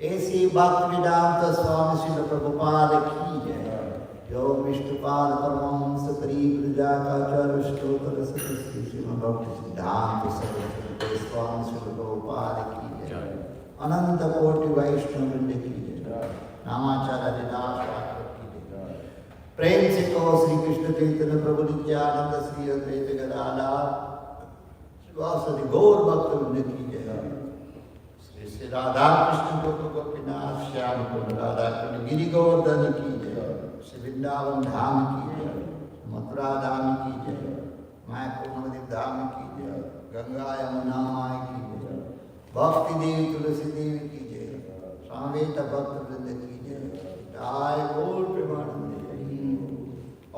ऐसी भक्तिवेदांत स्वामी श्री प्रभुपाद की जय। जो विष्णुपाद परमहंस परिव्राजकाचार्य स्तोत्र श्री श्रीमद् भक्ति सिद्धांत सरस्वती स्वामी श्री प्रभुपाद की जय। अनंत कोटि वैष्णव वृंद की जय। नामाचार्य दास ठाकुर की जय। प्रेम से कहो श्री कृष्ण चैतन्य प्रभु नित्यानंद श्री अद्वैत गदाधर श्रीवासदि गौर भक्त वृंद की जय। श्री राधा कृष्ण गोप गोपीनाथ श्याम कुंड राधा कुंड गिरि गोवर्धन की जय। श्री वृंदावन धाम की जय। मथुरा धाम की जय। मायापुर नवद्वीप धाम की जय। गंगा यमुना माई की जय। भक्ति देवी तुलसी देवी की जय। सामवेद भक्त वृंद की जय। जय गौर Premanand.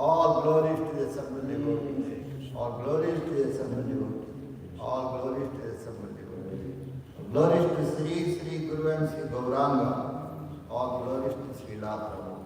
All glories to the Supreme Devotee. All glories to the Supreme Devotee. All glories to the Supreme Devotee. Glories to Sri Sri Guru and Sri Gauranga. All glories to Srila Prabhupada.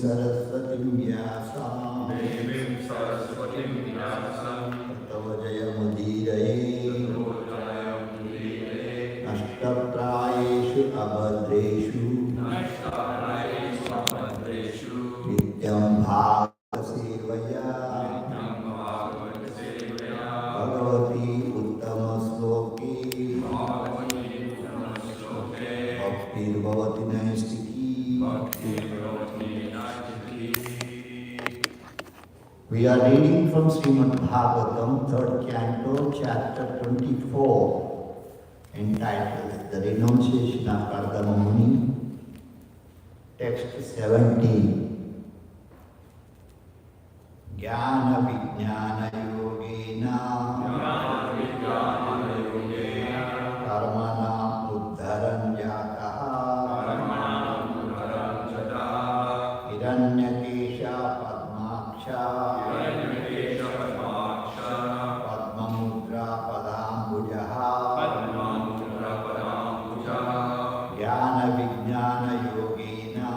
Saraswatim Vyasam Tava Jayamudiraye Ashtaprayeshu Abhadreshu Nityam Bhāgavasevaya Bhagavati Uttama Sloke Bhaktir Bhavati Naistiki. We are reading from Śrimad Bhāgavatam, 3rd canto, chapter 24, entitled The Renunciation of Kardama Muni, text 17. Jnana Vijnana Yogena Karmana Uddharan Yataha Hiranyakesha Padmaksha Padmamudra Padambujaha Jnana Vijnana Yogena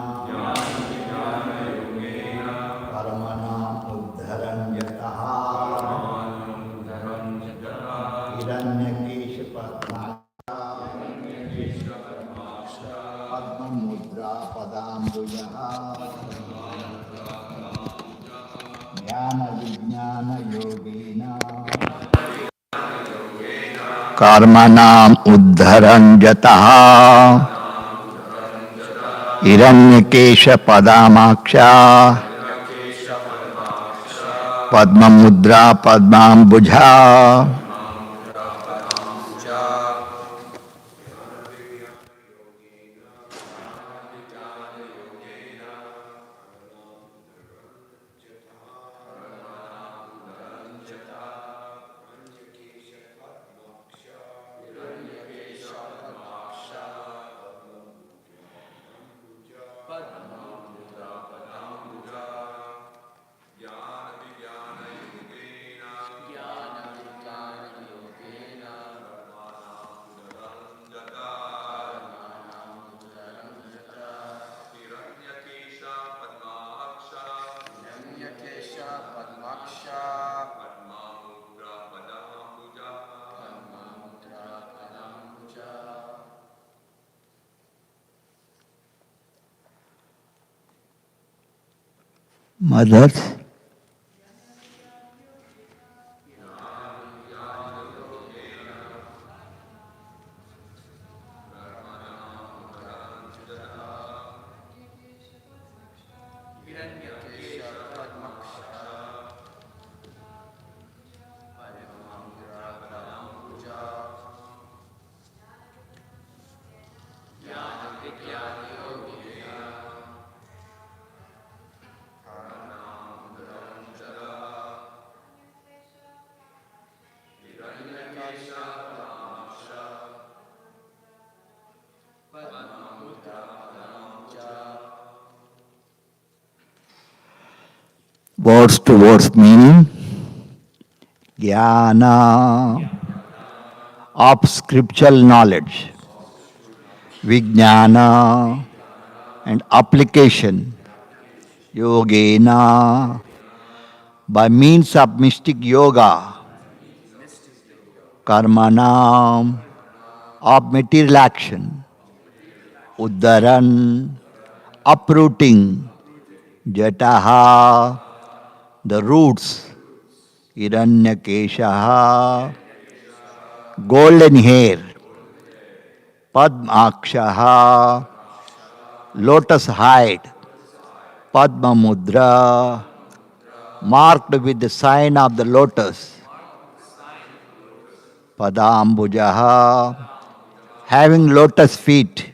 Karmana Uddharan Yataha Hiranyakesha Padmaksha Padmamudra Padambujaha Jnana Vijnana Yogena Karmanam Uddharan Yataha Hiranyakesha Padamaksha Padmamudra Padmambujha Mothers, words to words meaning. Jnana of scriptural knowledge, Vijnana and application, Yogena by means of mystic yoga, Karmana of material action, Uddharan uprooting, Jataha the roots, Hiranyakeshaha golden hair, Padmakshaha lotus hide, Padma mudra marked with the sign of the lotus, Padambujaha having lotus feet.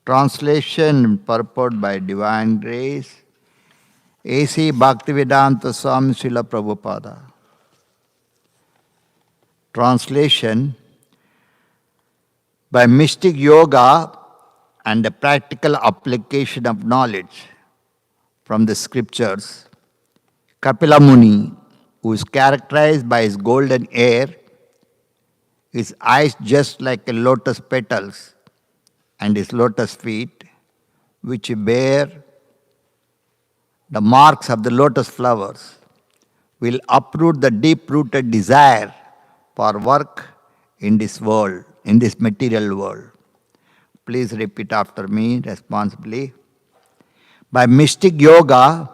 Translation purport by Divine Grace, A.C. Bhaktivedanta Swāmī Srila Prabhupada. Translation: by mystic yoga and the practical application of knowledge from the scriptures, Kapila Muni, who is characterized by his golden hair, his eyes just like a lotus petals, and his lotus feet, which bear the marks of the lotus flowers, will uproot the deep-rooted desire for work in this world, in this material world. Please repeat after me responsibly. By mystic yoga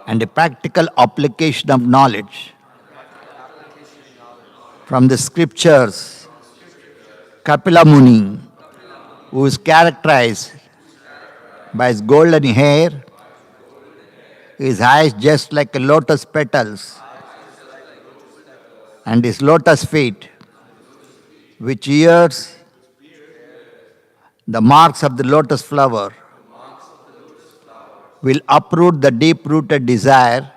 and the practical application of knowledge from the scriptures, Kapila Muni, who is characterized by his golden hair, his eyes just like lotus petals, and his lotus feet, which bears the marks of the lotus flower, will uproot the deep-rooted desire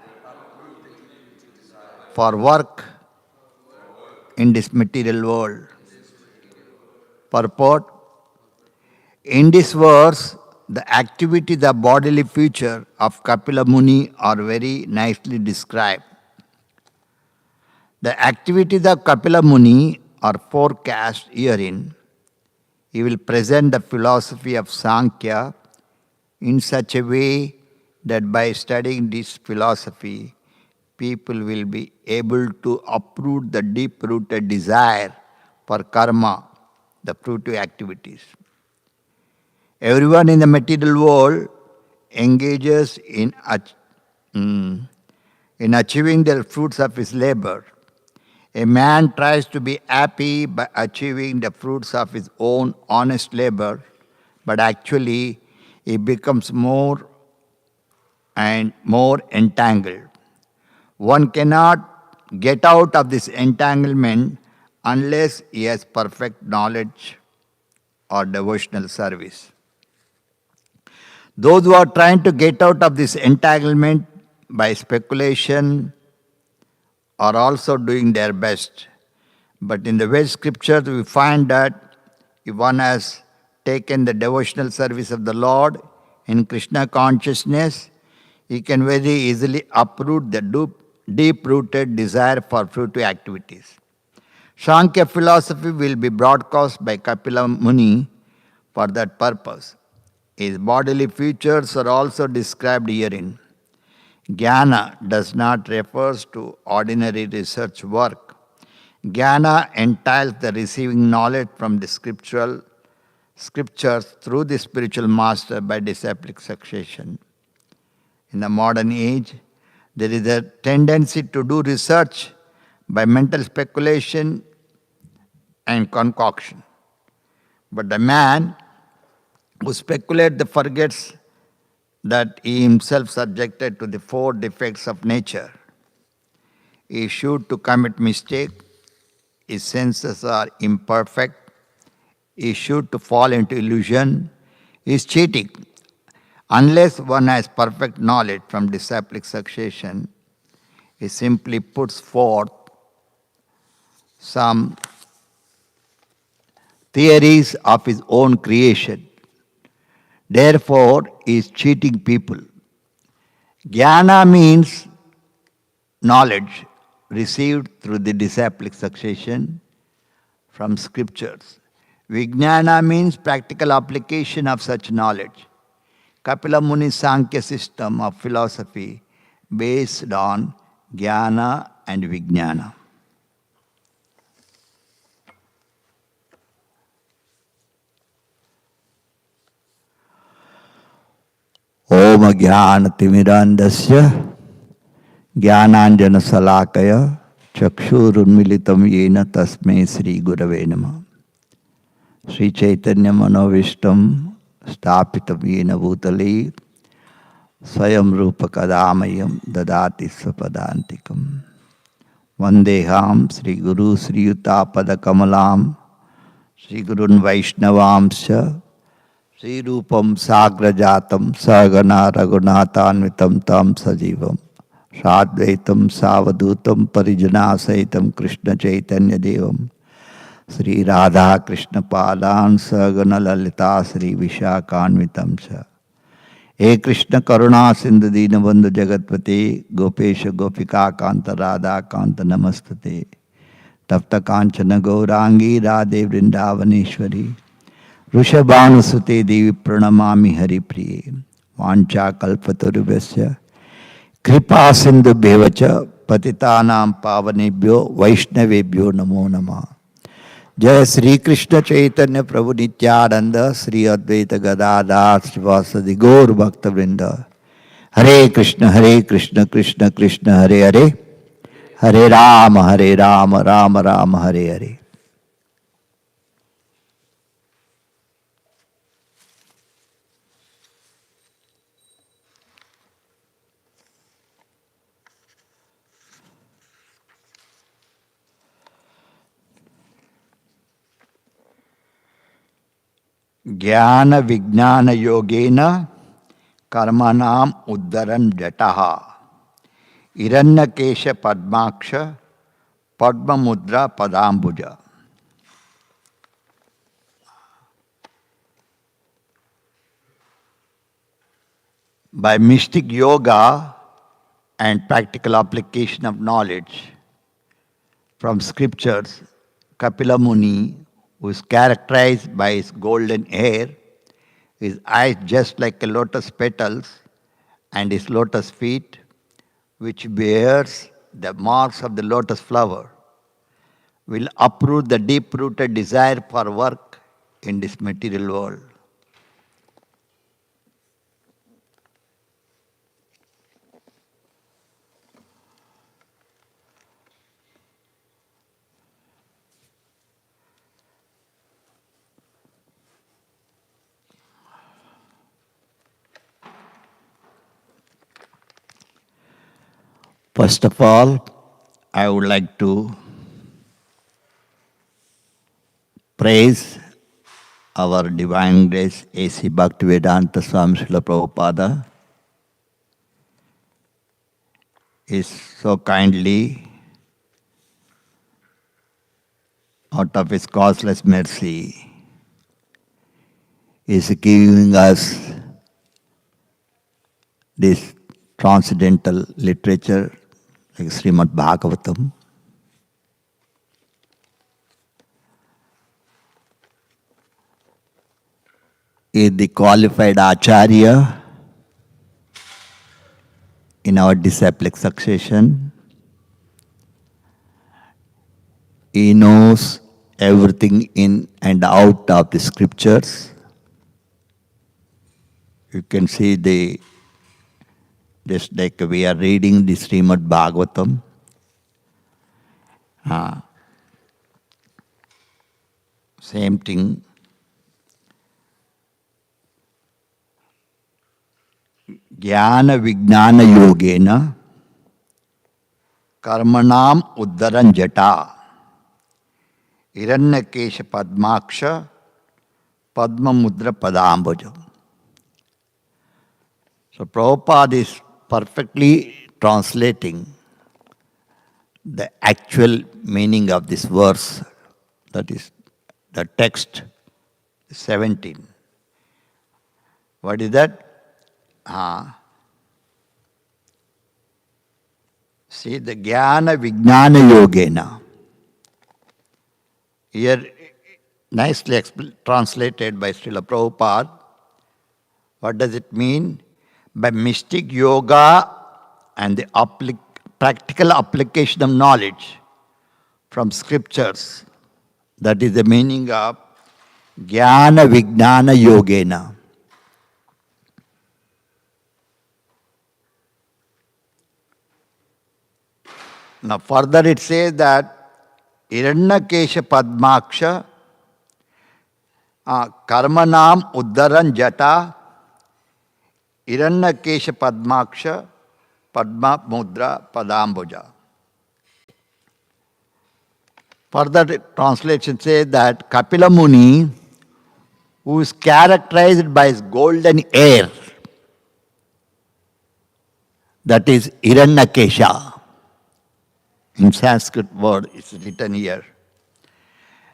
for work in this material world. Purport: in this verse, the activities of bodily future of Kapila Muni are very nicely described. The activities of Kapila Muni are forecast herein. He will present the philosophy of Sankhya in such a way that by studying this philosophy, people will be able to uproot the deep-rooted desire for karma, the fruitive activities. Everyone in the material world engages in achieving the fruits of his labor. A man tries to be happy by achieving the fruits of his own honest labor, but actually he becomes more and more entangled. One cannot get out of this entanglement unless he has perfect knowledge or devotional service. Those who are trying to get out of this entanglement by speculation are also doing their best. But in the Vedic scriptures, we find that if one has taken the devotional service of the Lord in Krishna consciousness, he can very easily uproot the deep-rooted desire for fruitive activities. Sankhya philosophy will be broadcast by Kapila Muni for that purpose. His bodily features are also described herein. Jnana does not refer to ordinary research work. Jnana entails the receiving knowledge from the scriptures through the spiritual master by disciplic succession. In the modern age, there is a tendency to do research by mental speculation and concoction. But the man who speculates forgets that he himself subjected to the four defects of nature. He is sure to commit mistake. His senses are imperfect. He is sure to fall into illusion. He is cheating. Unless one has perfect knowledge from disciplic succession, he simply puts forth some theories of his own creation. Therefore, he is cheating people. Jnana means knowledge received through the disciplic succession from scriptures. Vijnana means practical application of such knowledge. Kapila Muni's Sankhya system of philosophy based on Jnana and Vijnana. Om Jnana-timirandasya Jnananjana Salakaya Chakshurunmilitam Yena Tasmai Sri Gurave Namah. Sri Chaitanya Manovistam Stapitam Yena Bhutale Swayam Rupa Kadamayam Dadati Swapadantikam. Vandeham Sri Guru Sri Yuta Kamalam Sri Gurun Vaishnavamsya Sri Rupam Sagrajatam Sagana Raghunatanvitam Tam Sajivam Sadvaitam Savadutam Parijana Saitam Krishna Chaitanya Devam Sri Radha Krishna Padan Sagana Lalita Sri Vishakhanvitam Sa He Krishna Karuna Sindhu Dinabandhu Jagatpate Gopesha Gopika Kanta Radha Kanta Namastate Tapta Kanchana Gaurangi Radhe Vrindavaneshwari Rushabhanusute Devi Pranamami Hari Priye. Vancha Kalpatarubhasya. Kripa Sindhu Bhevacha. Patitanam Pavanebhyo Vaishnavebhyo Namo Namah. Jai Sri Krishna Chaitanya Prabhu Nityananda Sri Advaita Gadadhar Srivasadi Gaur Bhakta Vrinda. Hare Krishna Krishna Krishna Hare Hare. Hare Rama Rama Rama Hare Hare. Jnana Vijnana Yogena Karmanam Uddaran Jataha Iranyakesha Padmaksha Padma Mudra Padambuja. By mystic yoga and practical application of knowledge from scriptures, Kapila Muni, who is characterized by his golden hair, his eyes just like a lotus petals, and his lotus feet, which bears the marks of the lotus flower, will uproot the deep-rooted desire for work in this material world. First of all, I would like to praise our Divine Grace A.C. Bhaktivedanta Swami Srila Prabhupada. Is so kindly, out of his causeless mercy, is giving us this transcendental literature like Śrimad Bhāgavatam. He is the qualified Acharya in our disciplic succession. He knows everything in and out of the scriptures. You can see just like we are reading the Śrimad Bhāgavatam. Same thing. Jnana Vijnana Yogena Karmanam Uddaran Jata Iranyakesha Padmaksha Padma Mudra Padambuja. So Prabhupada is perfectly translating the actual meaning of this verse, that is the text 17. What is that? See, the Jnana Vijnana Yogena. Here, nicely translated by Srila Prabhupada. What does it mean? By mystic yoga and the practical application of knowledge from scriptures. That is the meaning of Jnana Vijnana Yogena. Now further it says that Iranyakesha Padmaksha Karmanam Uddaran Jata Iranyakesha Padmaksha Padma Mudra Padambuja. Further translation says that Kapila Muni, who is characterized by his golden hair, that is Iranyakesha. In Sanskrit word, it's written here.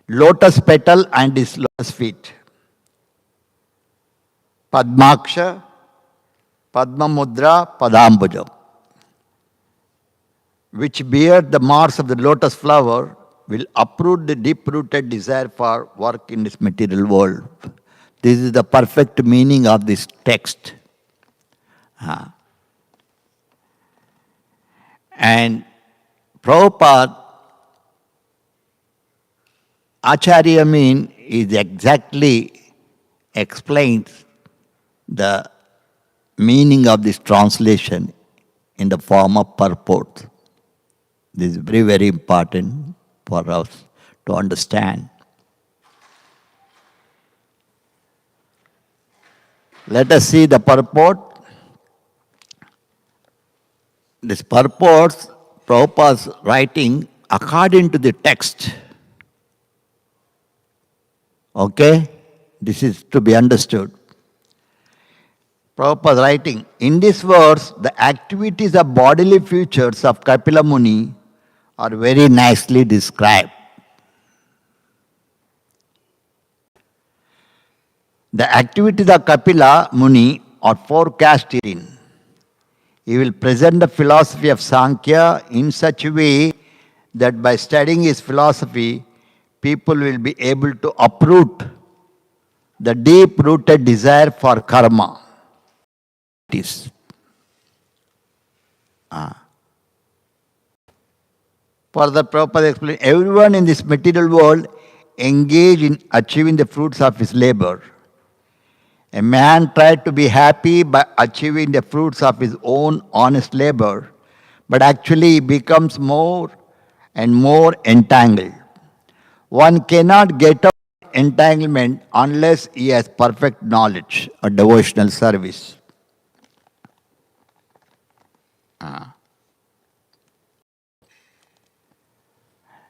Lotus petal and his lotus feet. Padmaksha, Padma Mudra, Padambuja, which bear the marks of the lotus flower, will uproot the deep-rooted desire for work in this material world. This is the perfect meaning of this text. And Prabhupada, Acharya mean is exactly explains the meaning of this translation in the form of purport. This is very, very important for us to understand. Let us see the purport. This purports, Prabhupada's writing according to the text. Okay? This is to be understood. Prabhupada writing, in this verse, the activities of bodily features of Kapila Muni are very nicely described. The activities of Kapila Muni are forecast herein. He will present the philosophy of Sankhya in such a way that by studying his philosophy, people will be able to uproot the deep-rooted desire for karma. It is. Further, Prabhupada explained, everyone in this material world engaged in achieving the fruits of his labor. A man tried to be happy by achieving the fruits of his own honest labor, but actually he becomes more and more entangled. One cannot get out of entanglement unless he has perfect knowledge or devotional service.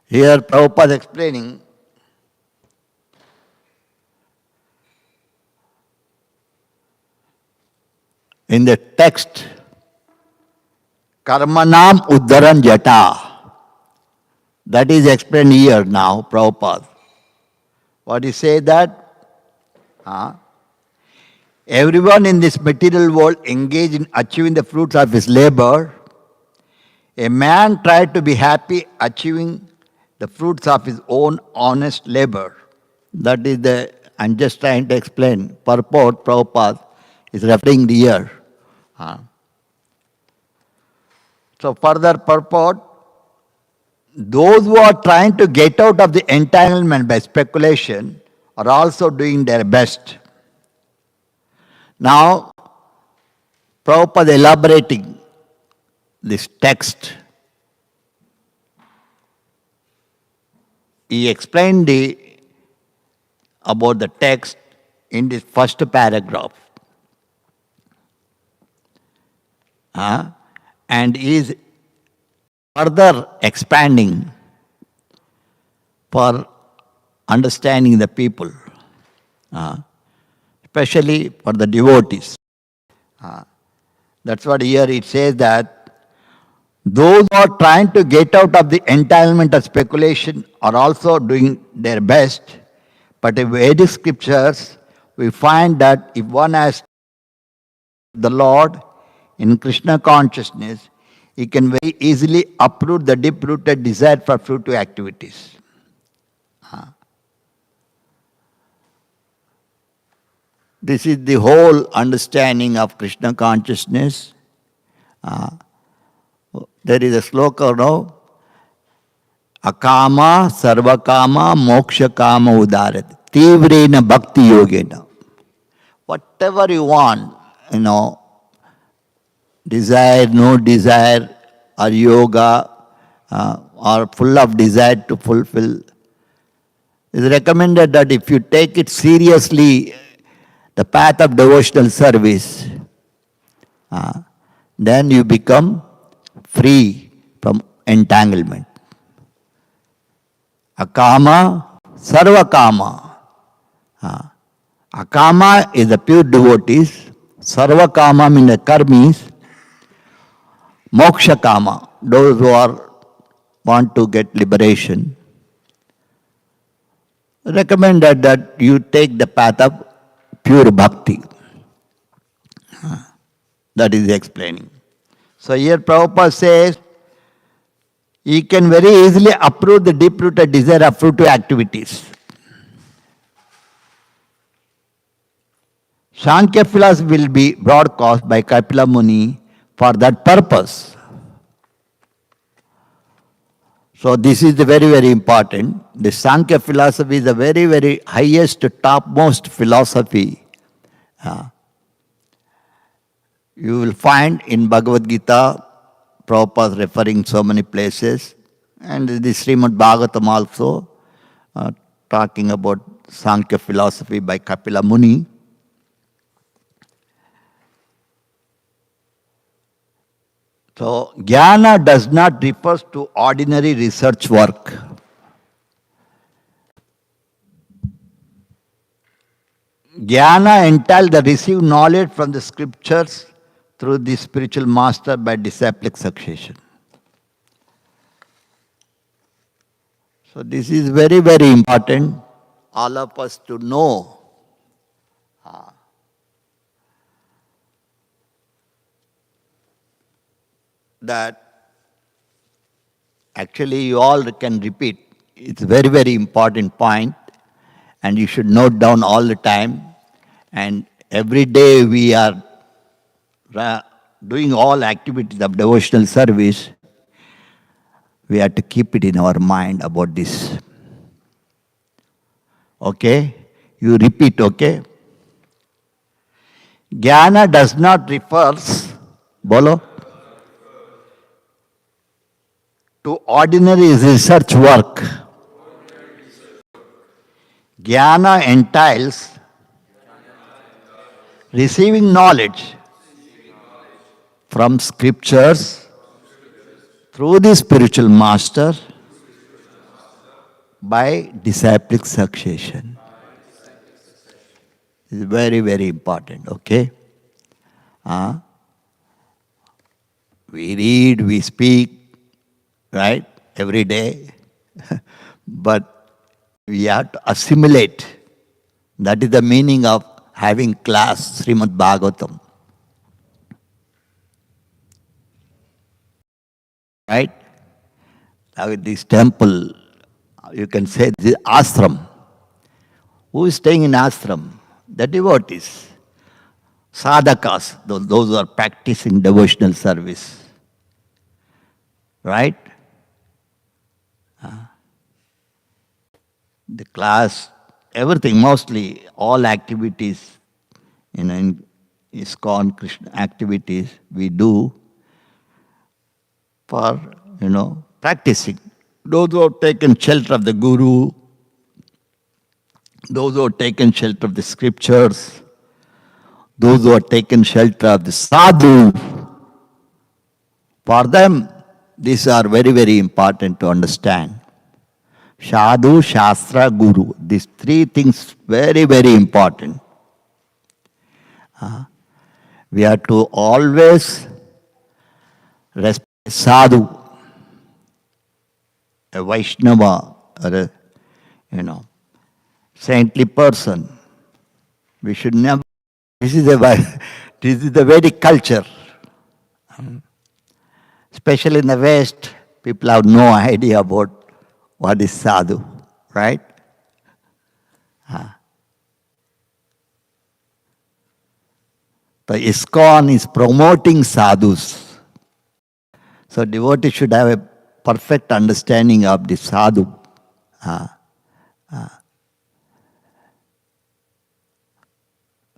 Here Prabhupada is explaining in the text, Karmanam Uddharan Jata. That is explained here now, Prabhupada. What he say that? Everyone in this material world engaged in achieving the fruits of his labor. A man tried to be happy achieving the fruits of his own honest labor. That is the, I'm just trying to explain, purport Prabhupada is referring here. So further purport, those who are trying to get out of the entanglement by speculation are also doing their best. Now, Prabhupada elaborating this text. He explained about the text in this first paragraph. And is further expanding for understanding the people, especially for the devotees. That's what here it says that those who are trying to get out of the entanglement of speculation are also doing their best. But in Vedic scriptures, we find that if one has the Lord in Krishna consciousness, he can very easily uproot the deep-rooted desire for fruitive activities. This is the whole understanding of Krishna consciousness. There is a sloka, no? Akama, sarvakama, moksha kama udarat. Tivrena bhakti yogena. Whatever you want, desire, no desire, or yoga, or full of desire to fulfill. It is recommended that if you take it seriously, the path of devotional service, then you become free from entanglement. Akama, sarvakama. Akama is the pure devotees. Sarvakama means the karmis. Moksha kama, those who want to get liberation. Recommended that you take the path of pure bhakti. That is explaining. So here Prabhupada says, he can very easily uproot the deep-rooted desire of fruitive activities. Sankhya philosophy will be broadcast by Kapila Muni for that purpose. So this is the very important. The Sankhya philosophy is the very highest, topmost philosophy. You will find in Bhagavad Gita, Prabhupada referring so many places, and the Śrimad Bhāgavatam also talking about Sankhya philosophy by Kapila Muni. So, jnana does not refer to ordinary research work. Jnana entails the received knowledge from the scriptures through the spiritual master by disciplic succession. So this is very important, all of us to know. That actually you all can repeat. It's a very important point, and you should note down all the time. And every day we are doing all activities of devotional service. We have to keep it in our mind about this. Okay? You repeat, okay? Jnana does not refer, bolo, to ordinary research work. Jnana entails receiving knowledge from scriptures through the spiritual master by disciplic succession. It's very important, okay? We read, we speak, right, every day. But we have to assimilate. That is the meaning of having class Śrimad Bhāgavatam. Right? Now this temple, you can say this is ashram. Who is staying in ashram? The devotees. Sadhakas, those who are practicing devotional service. Right? The class, everything, mostly all activities, in ISKCON Krishna activities we do for, practicing. Those who have taken shelter of the Guru, those who have taken shelter of the scriptures, those who have taken shelter of the sadhu, for them, these are very important to understand. Sadhu, Shastra, Guru. These three things very important. We have to always respect sadhu, a Vaishnava, or a, saintly person. We should never. This is the Vedic culture. Especially in the West, people have no idea about what is sadhu, right? The ISKCON is promoting sadhus. So devotees should have a perfect understanding of the sadhu.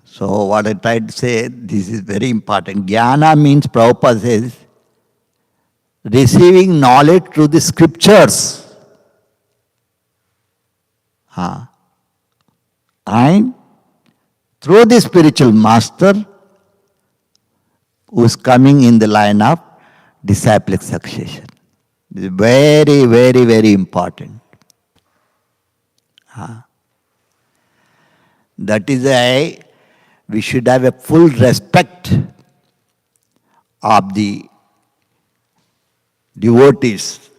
So what I tried to say, this is very important. Jnana means, Prabhupada says, receiving knowledge through the scriptures. And through the spiritual master who is coming in the line of disciplic succession. This is very important. That is why we should have a full respect of the devotees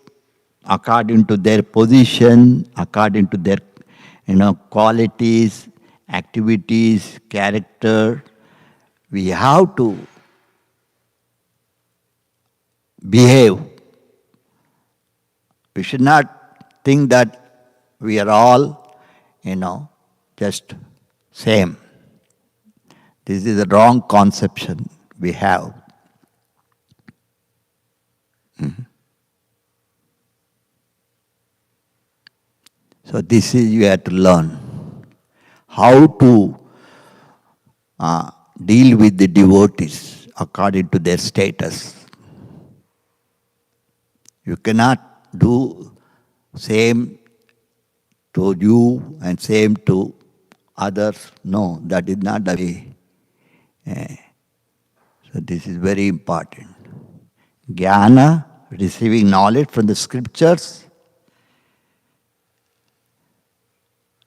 according to their position, according to their qualities, activities, character. We have to behave. We should not think that we are all, just same. This is the wrong conception we have. So this is you have to learn how to deal with the devotees according to their status. You cannot do same to you and same to others. No, that is not the way. So this is very important. Jnana, receiving knowledge from the scriptures.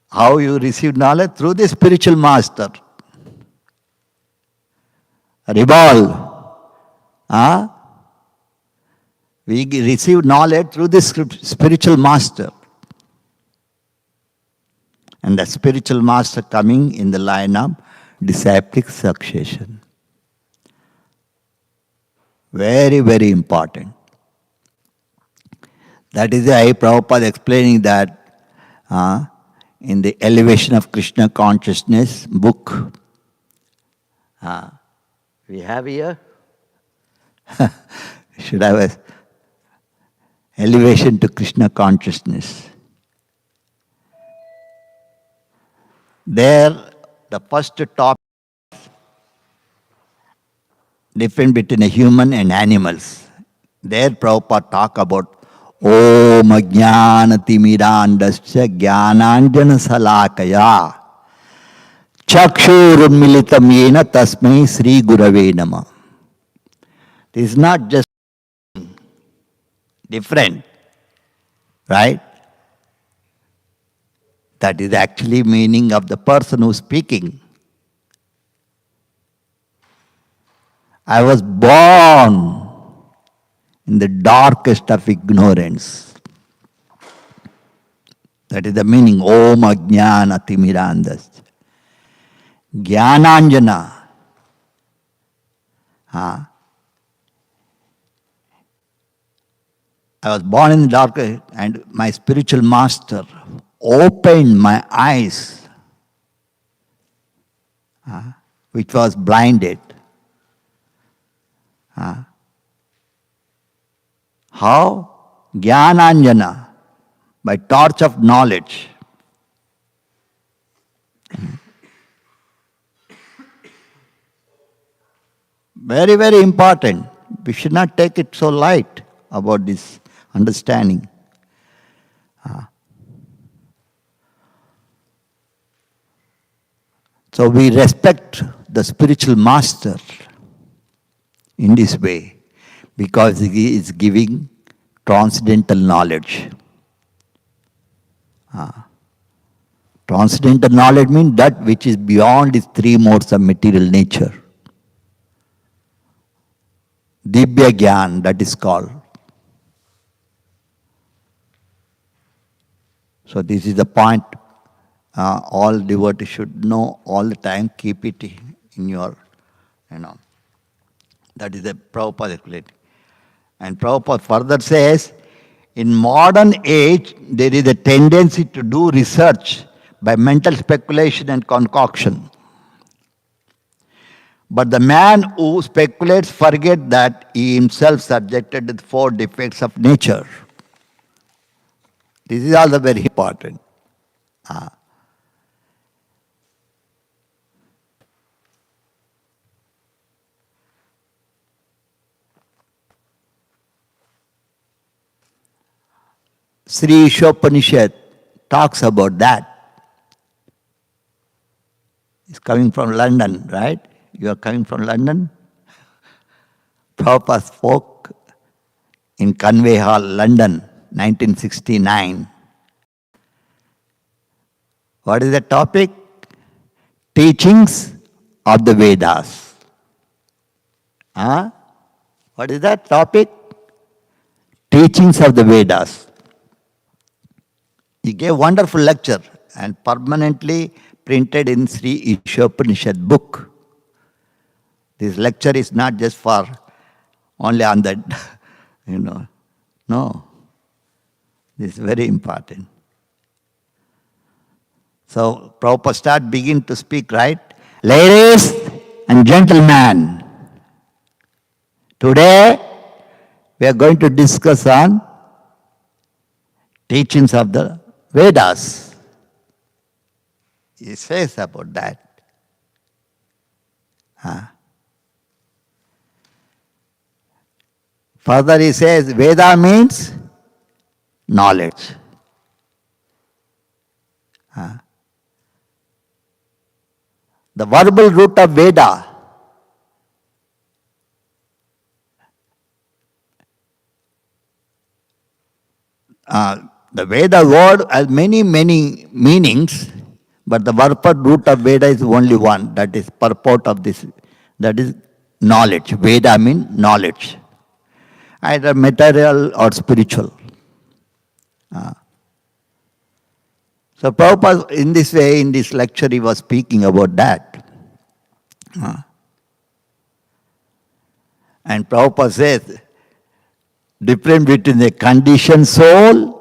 How you receive knowledge? Through the spiritual master. Revolve. We receive knowledge through the spiritual master. And the spiritual master coming in the line of disciplic succession. Very, very important. That is why Prabhupada explaining that in the Elevation of Krishna Consciousness book. We have here, should have a Elevation to Krishna Consciousness. There, the first topic, difference between a human and animals. There Prabhupada talk about Om Ajnanatimidandasya Jnananjana Salakaya Chakshurunmilitam Yena Tasmai Sri Gurave Nama. This is not just different, right? That is actually meaning of the person who is speaking. I was born in the darkest of ignorance. That is the meaning. Om Ajnana Timirandas. Jnananjana. I was born in the darkest, and my spiritual master opened my eyes, which was blinded. How? Jnananjana, by torch of knowledge. Very, very important. We should not take it so light about this understanding. So we respect the spiritual master in this way because he is giving transcendental knowledge. Transcendental knowledge means that which is beyond these three modes of material nature. Divya Gyan, that is called. So this is the point all devotees should know all the time, keep it in your, that is the Prabhupada explained. And Prabhupada further says, in modern age, there is a tendency to do research by mental speculation and concoction. But the man who speculates forgets that he himself subjected to the four defects of nature. This is also very important. Sri Ishopanishad talks about that. It's coming from London, right? You are coming from London? Prabhupada spoke in Conway Hall, London, 1969. What is the topic? Teachings of the Vedas. What is that topic? Teachings of the Vedas. He gave a wonderful lecture and permanently printed in Sri Ishopanishad book. This lecture is not just for only on that, No. This is very important. So Prabhupada begin to speak, right? Ladies, and gentlemen, today we are going to discuss on teachings of the Vedas. He says about that. Further he says, Veda means knowledge. The verbal root of Veda the Veda word has many meanings, but the verbal root of Veda is only one, that is purport of this, that is knowledge. Veda means knowledge, either material or spiritual. So Prabhupada, in this way, in this lecture, he was speaking about that. And Prabhupada says, difference between a conditioned soul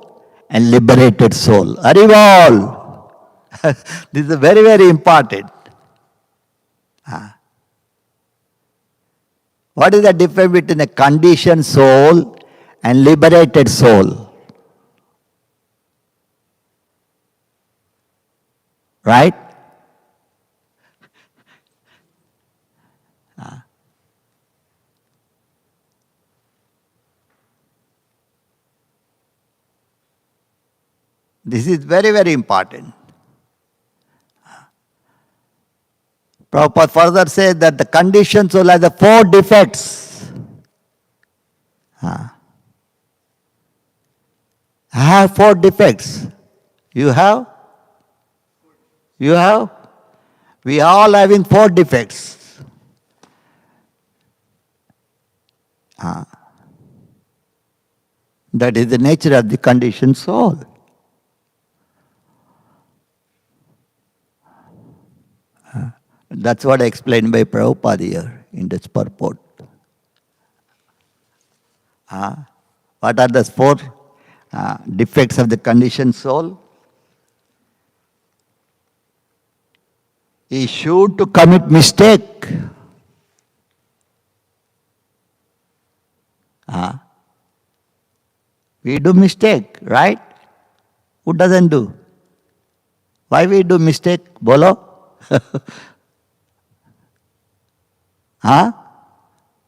and liberated soul. Arrival! This is very important. What is the difference between a conditioned soul and liberated soul? Right? This is very important. Prabhupada further says that the conditioned soul has the 4 defects. I have 4 defects. You have? You have? We all having 4 defects. That is the nature of the conditioned soul. That's what explained by Prabhupada here in this purport. What are the 4 defects of the conditioned soul? Is sure to commit mistake. We do mistake, right? Who doesn't do? Why we do mistake? Bolo?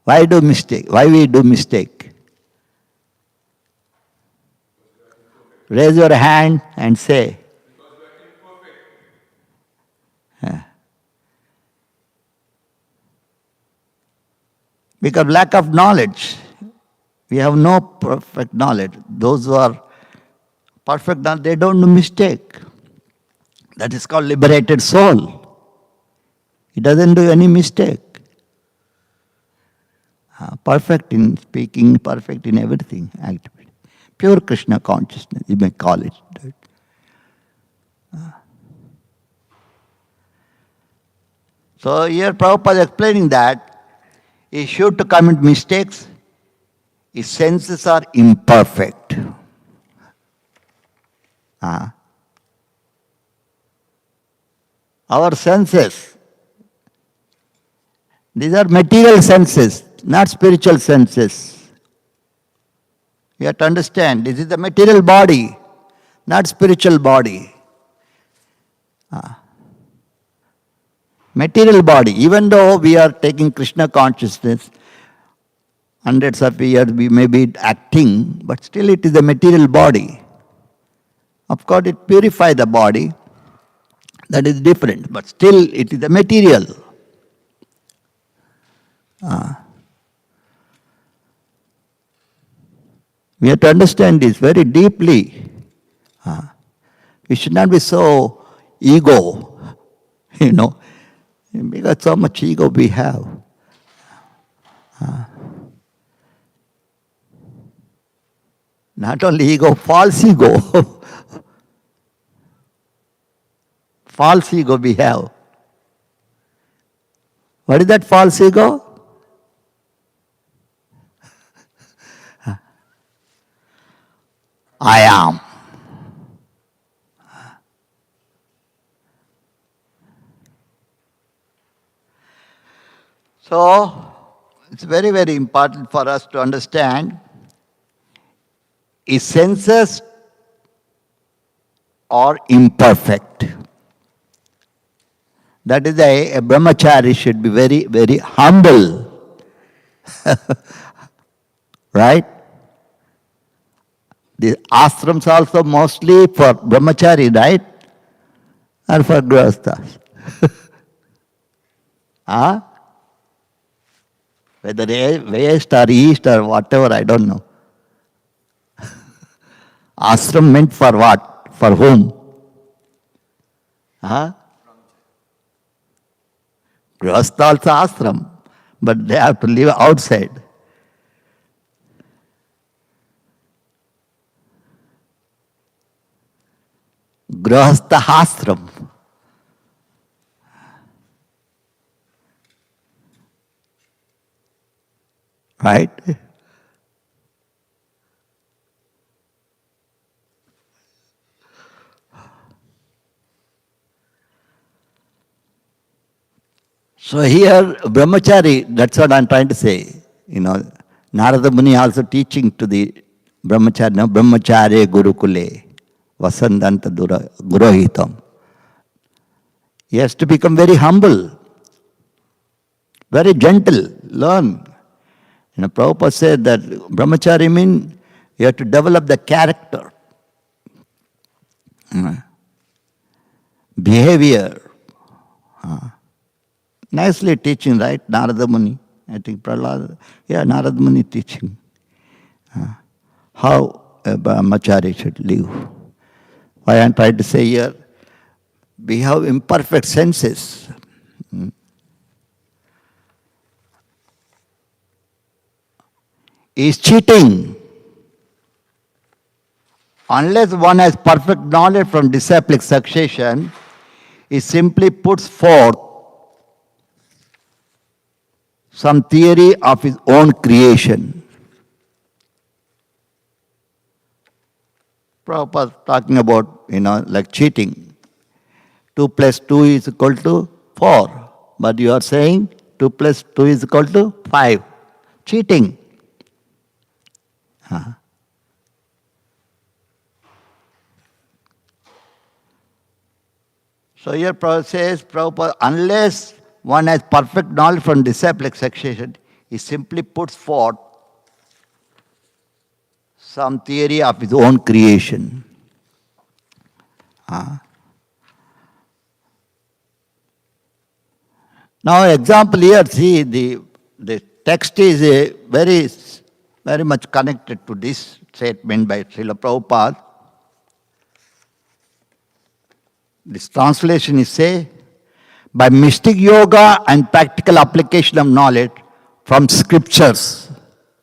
Why do mistake? Why we do mistake? Raise your hand and say. Because lack of knowledge. We have no perfect knowledge. Those who are perfect knowledge, they don't do mistake. That is called liberated soul. He doesn't do any mistake. Perfect in speaking, perfect in everything, actually. Pure Krishna consciousness, you may call it. So here Prabhupada is explaining that he is sure to commit mistakes. His senses are imperfect. Our senses, these are material senses, not spiritual senses. You have to understand, this is the material body, not spiritual body. Material body, even though we are taking Krishna consciousness, hundreds of years we may be acting, but still it is a material body. Of course it purifies the body, that is different, but still it is a material. We have to understand this very deeply. We should not be so ego, because so much ego we have. Not only ego, false ego. False ego we have. What is that false ego? I am. So, it's very, very important for us to understand is senses are imperfect. That is why a brahmachari should be very, very humble. Right? The ashrams also mostly for brahmachari, right? Or for grihasthas? Huh? Whether west or east or whatever, I don't know. Ashram meant for what? For whom? Huh? Grihastha also ashram, but they have to live outside. Grihastha ashram. Right? So here, brahmachari, that's what I'm trying to say. Narada Muni also teaching to the brahmachari, no? Brahmachari gurukule, vasandanta gurohitam. He has to become very humble, very gentle, learn. Prabhupada said that brahmachari means you have to develop the character, behavior. Nicely teaching, right? Narada Muni. I think Prahlad, Narada Muni teaching how a brahmachari should live. Why I'm trying to say here, we have imperfect senses. Is cheating. Unless one has perfect knowledge from disciplic succession, he simply puts forth some theory of his own creation. Prabhupada talking about, like cheating. 2 plus 2 is equal to 4. But you are saying 2 plus 2 is equal to 5. Cheating. So here Prabhupada says, unless one has perfect knowledge from disciplic succession, he simply puts forth some theory of his own creation. Now, example here, see, the text is very much connected to this statement by Srila Prabhupada. This translation is say, by mystic yoga and practical application of knowledge from scriptures,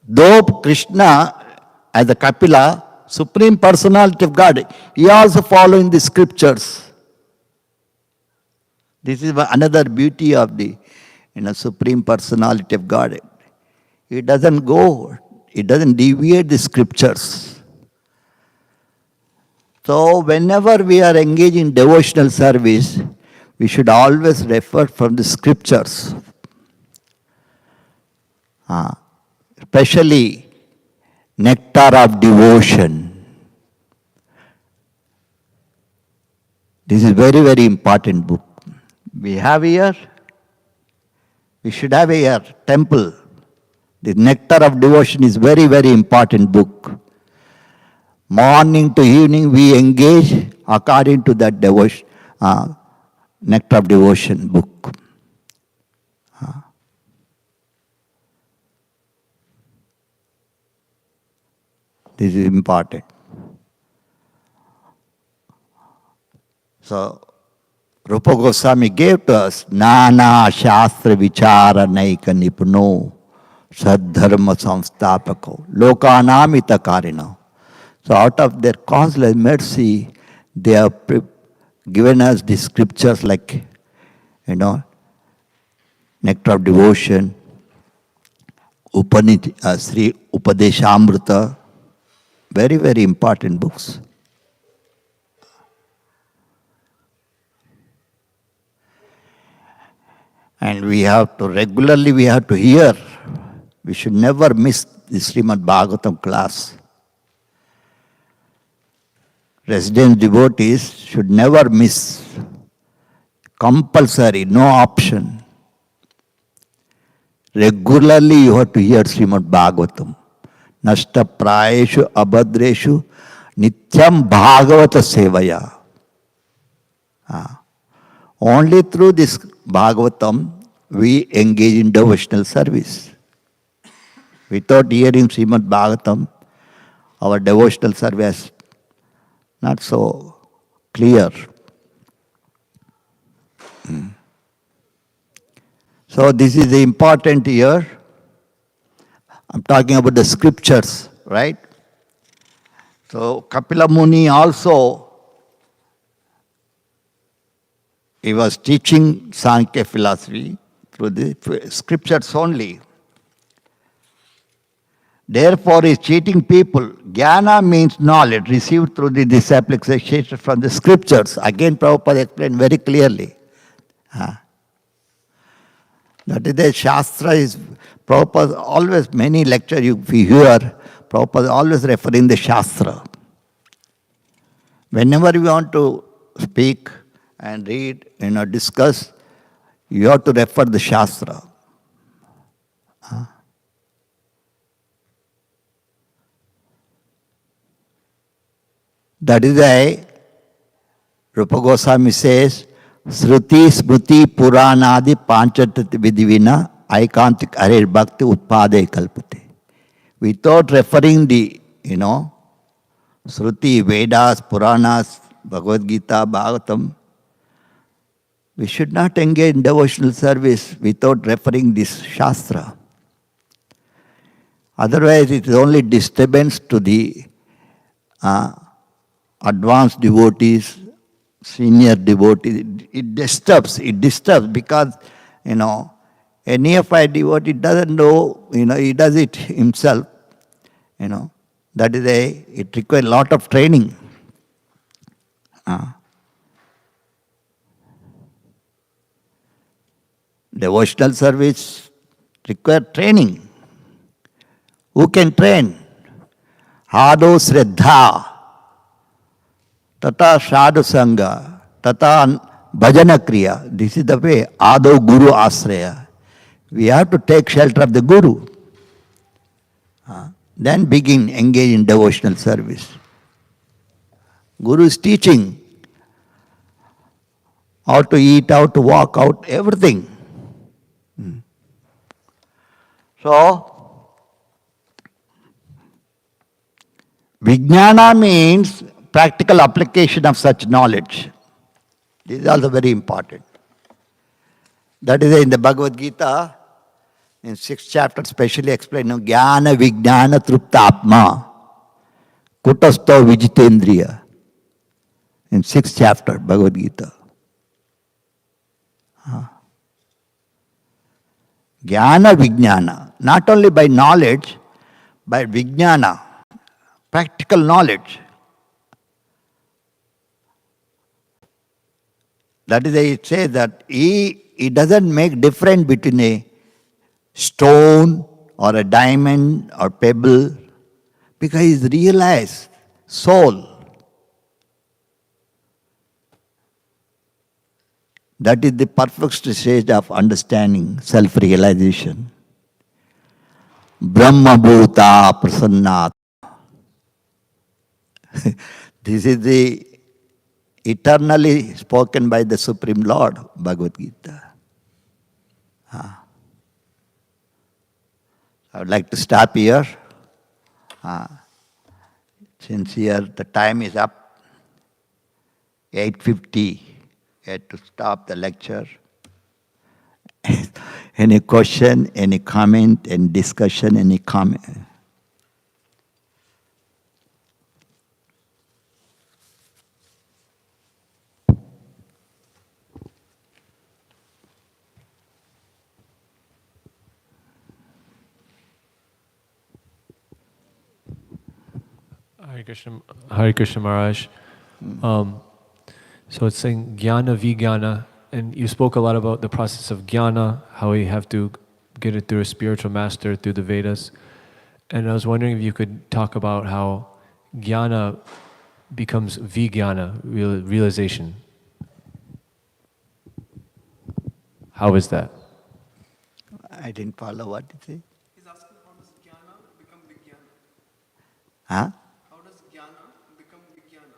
though Krishna as the Kapila, Supreme Personality of God, he also following the scriptures. This is another beauty of the Supreme Personality of God. He doesn't deviate the scriptures. So whenever we are engaged in devotional service, we should always refer from the scriptures. Especially Nectar of Devotion. This is very, very important book. We should have here, temple. The Nectar of Devotion is very, very important book. Morning to evening we engage according to that devotion, Nectar of Devotion book. This is important. So, Rupa Goswami gave to us, Nana Shastra Vichara Naika Nipuno Sadharma Samstapako Lokanamita Karino. So out of their causeless mercy, they have given us the scriptures like, Nectar of Devotion, Sri Upadeshamrita, very, very important books. And we have to regularly, we have to hear. We should never miss the Śrimad Bhāgavatam class. Resident devotees should never miss. Compulsory, no option. Regularly you have to hear Śrimad Bhāgavatam. Nashta prayeshu abhadreshu nityam bhagavata sevaya. Only through this Bhagavatam we engage in devotional service. Without hearing Śrimad Bhāgavatam, our devotional service not so clear. So this is the important here. I'm talking about the scriptures, right? So Kapila Muni also, he was teaching Sankhya philosophy through the scriptures only. Therefore, he is teaching people. Jnana means knowledge received through the discipleship from the scriptures. Again, Prabhupada explained very clearly. That is the Shastra is, Prabhupada always, many lectures you hear, Prabhupada always referring the Shastra. Whenever you want to speak and read, discuss, you have to refer the Shastra. That is why Rupa Goswami says, Sruti, Smruti, Puranadi, Panchatati Vidivina, Aikantik Harir Bhakti Utpade Kalpate. Without referring the, Sruti, Vedas, Puranas, Bhagavad Gita, Bhagavatam, we should not engage in devotional service without referring this Shastra. Otherwise, it is only disturbance to the advanced devotees, senior devotees. It disturbs because, a neophyte devotee doesn't know, he does it himself, That is it requires a lot of training. Devotional service requires training. Who can train? Hado Shraddha, Tata Sadhu Sangha, Tata Bhajana Kriya. This is the way. Ado Guru Asraya. We have to take shelter of the Guru. Then engage in devotional service. Guru is teaching how to eat, how to walk out, everything. So, Vijnana means practical application of such knowledge. This is also very important. That is in the Bhagavad Gita, in 6th chapter, specially explained, Jnana Vijnana Truptapma, Kutasto Vijitendriya. In 6th chapter, Bhagavad Gita. Jnana Vijnana, not only by knowledge, by Vijnana, practical knowledge. That is why it says that he doesn't make difference between a stone or a diamond or pebble, because he is realized soul. That is the perfect stage of understanding, self-realization. Brahma Bhuta Prasannat. This is the eternally spoken by the Supreme Lord, Bhagavad Gita. I would like to stop here. Since here the time is up, 8:50, I had to stop the lecture. Any question, any comment, any discussion, any comment? Hare Krishna Maharaj. So it's saying Jnana Vijnana, and you spoke a lot about the process of jnana, how we have to get it through a spiritual master, through the Vedas. And I was wondering if you could talk about how jnana becomes vijnana, realization. How is that? I didn't follow what you say. He's asking how does jnana become vijnana? Huh? How does jnana become vijnana?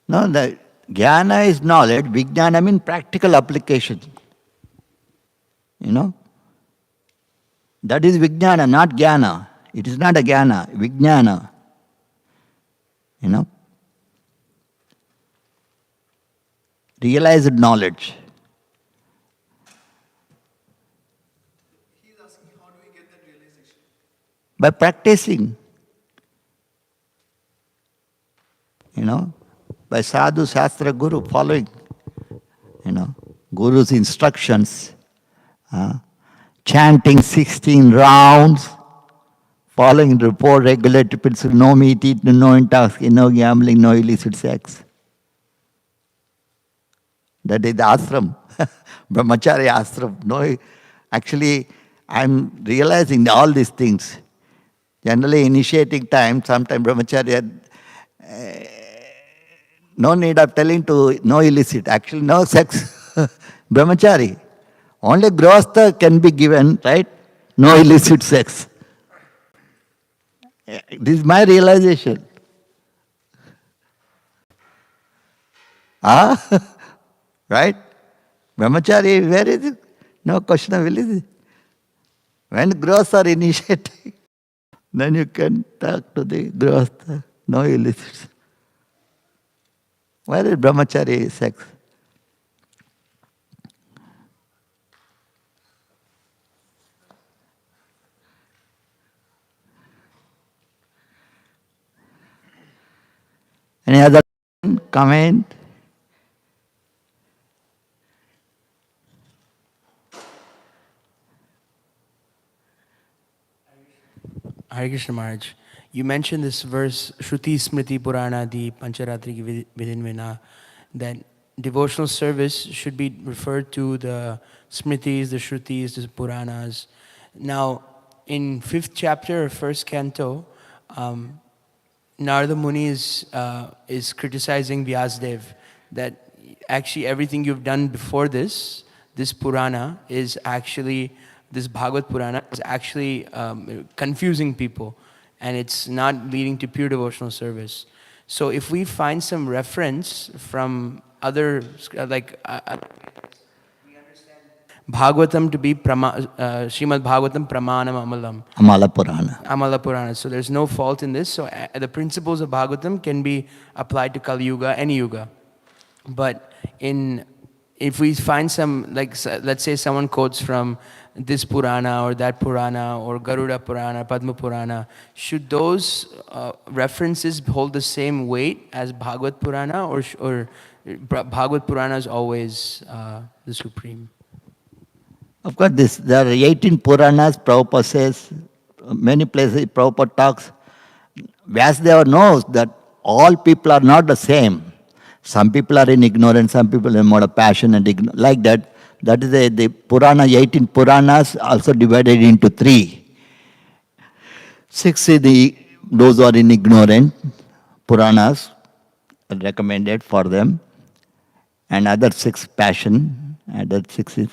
No, the jnana is knowledge, vijnana means practical application. You know? That is vijnana, not jnana. It is not a jnana, vijnana. You know? Realized knowledge. He's asking how do we get that realization? By practicing. You know? By sadhu, shastra, guru, following. You know? Guru's instructions. Chanting 16 rounds. Following the four regulated principles, no meat eaten, no intoxication, no gambling, no illicit sex. That is the ashram, brahmacharya ashram. No, actually, I'm realizing all these things. Generally, initiating time, sometimes brahmacharya, no need of telling to no illicit, actually no sex, brahmachari. Only grihastha can be given, right? No illicit sex. This is my realization. Right? Brahmachari, where is it? No question of illicit. When grihastha are initiating, then you can talk to the grihastha. No illicit. Where is brahmachari sex? Any other comment? Hare Krishna Maharaj, you mentioned this verse, Shruti Smriti Purana Di Pancharatri Vidinvina, that devotional service should be referred to the Smritis, the Shrutis, the Puranas. Now, in 5th chapter of 1st canto, Narada Muni is criticizing Vyasadev that actually everything you've done before this Purana is actually, this Bhagavad Purana is actually confusing people and it's not leading to pure devotional service. So if we find some reference from other, Bhagavatam to be Śrimad Bhāgavatam Pramanam Amalam. Amala Purana. Amala Purana. So there's no fault in this. So the principles of Bhagavatam can be applied to Kali Yuga, any Yuga. But if we find some, let's say someone quotes from this Purana or that Purana or Garuda Purana, Padma Purana, should those references hold the same weight as Bhagavad Purana or Bhagavad Purana is always the supreme? Of course, there are 18 Puranas, Prabhupada says, many places Prabhupada talks. Vyasadeva knows that all people are not the same. Some people are in ignorance, some people in more of passion and ignorance. Like that, that is the Purana, 18 Puranas also divided into 3. 6 is those who are in ignorant, Puranas are recommended for them. And other 6 passion, other 6 is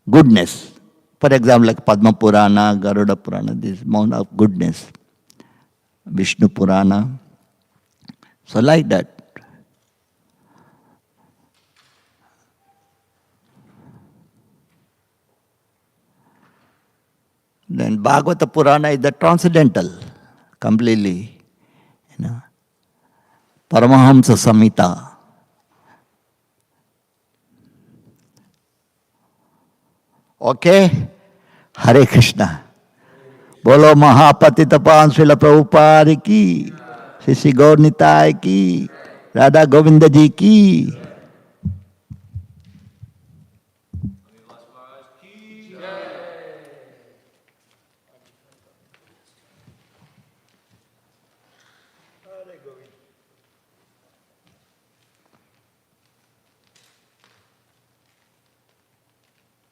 goodness. For example, like Padma Purana, Garuda Purana, this amount of goodness. Vishnu Purana. So like that. Then Bhagavata Purana is the transcendental, completely. Paramahamsa Samhita. Okay? Hare Krishna. Bolo Mahapatita Srila Prabhupada ki, Shri Gaur Nitai ki, Radha Govinda ji ki. Hare Govinda.